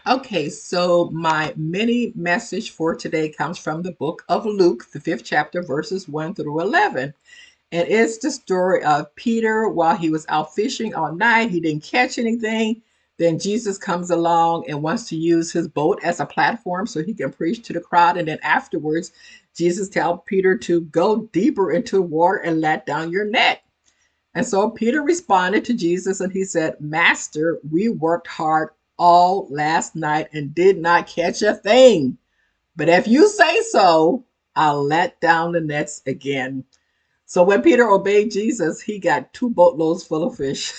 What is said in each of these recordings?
Okay, so my mini message for today comes from the book of Luke, the fifth chapter, verses 1 through 11. And it's the story of Peter while he was out fishing all night. He didn't catch anything. Then Jesus comes along and wants to use his boat as a platform so he can preach to the crowd. And then afterwards, Jesus tells Peter to go deeper into the water and let down your net. And so Peter responded to Jesus and he said, Master, we worked hard all last night and did not catch a thing. But if you say so, I'll let down the nets again. So when Peter obeyed Jesus, he got two boatloads full of fish.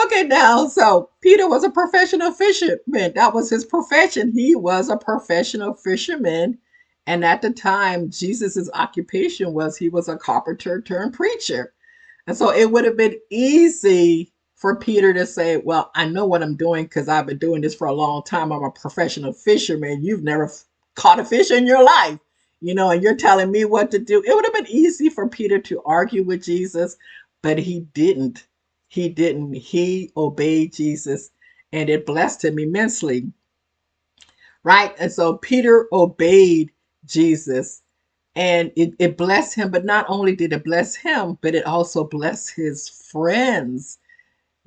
Okay, now, so Peter was a professional fisherman. That was his profession. He was a professional fisherman. And at the time, Jesus's occupation was he was a carpenter turned preacher. And so it would have been easy for Peter to say, well, I know what I'm doing because I've been doing this for a long time. I'm a professional fisherman. You've never caught a fish in your life, and you're telling me what to do. It would have been easy for Peter to argue with Jesus, but he didn't. He didn't. He obeyed Jesus and it blessed him immensely, right? And so Peter obeyed Jesus and it blessed him, but not only did it bless him, but it also blessed his friends.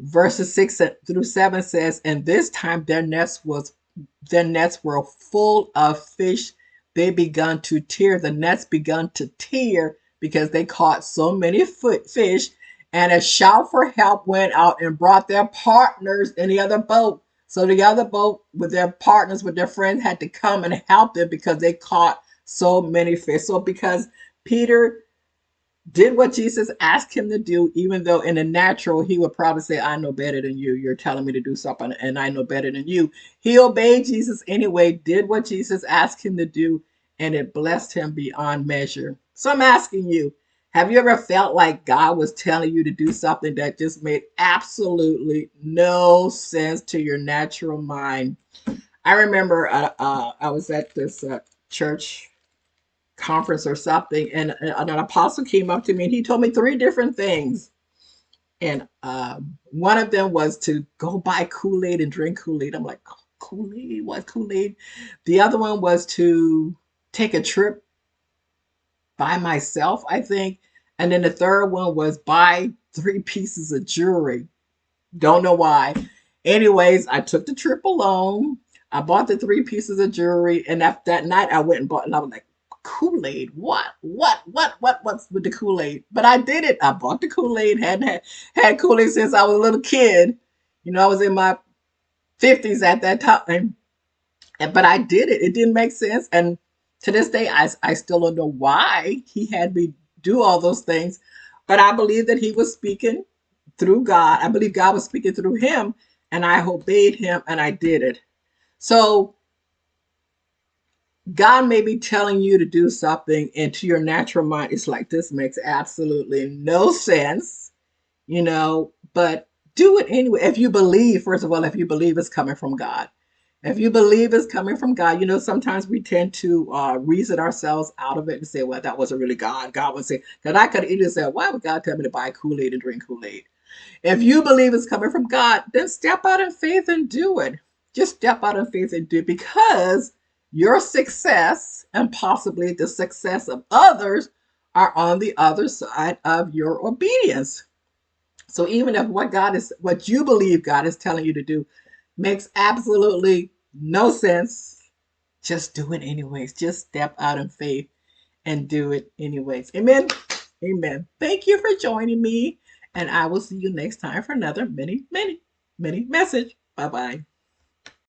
Verses 6 through 7 says, and this time their nets were full of fish. They begun to tear. The nets begun to tear because they caught so many fish. And a shout for help went out and brought their partners in the other boat. So the other boat with their partners, with their friends, had to come and help them because they caught so many fish. So because Peter did what Jesus asked him to do, even though in the natural he would probably say, I know better than you. You're telling me to do something and I know better than you. He obeyed Jesus anyway, did what Jesus asked him to do, and it blessed him beyond measure. So I'm asking you, have you ever felt like God was telling you to do something that just made absolutely no sense to your natural mind? I remember I was at this church conference or something, and an apostle came up to me and he told me three different things. And one of them was to go buy Kool-Aid and drink Kool-Aid. I'm like, Kool-Aid? What Kool-Aid? The other one was to take a trip by myself, I think. And then the third one was buy three pieces of jewelry. Don't know why. Anyways, I took the trip alone. I bought the three pieces of jewelry, and after that night, I went and bought, and I was like, Kool-Aid? What's with the Kool-Aid? But I did it. I bought the Kool-Aid. Hadn't had Kool-Aid since I was a little kid. I was in my 50s at that time. But I did it. It didn't make sense. And to this day, I still don't know why he had me do all those things. But I believe that he was speaking through God. I believe God was speaking through him, and I obeyed him and I did it. So God may be telling you to do something, and to your natural mind, it's like, this makes absolutely no sense, but do it anyway. If you believe, first of all, if you believe it's coming from God. If you believe it's coming from God, sometimes we tend to reason ourselves out of it and say, well, that wasn't really God. God would say, because I could either say, why would God tell me to buy Kool-Aid and drink Kool-Aid? If you believe it's coming from God, then step out in faith and do it. Just step out in faith and do it, because your success and possibly the success of others are on the other side of your obedience. So even if what you believe God is telling you to do makes absolutely no sense, just do it anyways. Just step out in faith and do it anyways. Amen. Amen. Thank you for joining me. And I will see you next time for another mini message. Bye bye.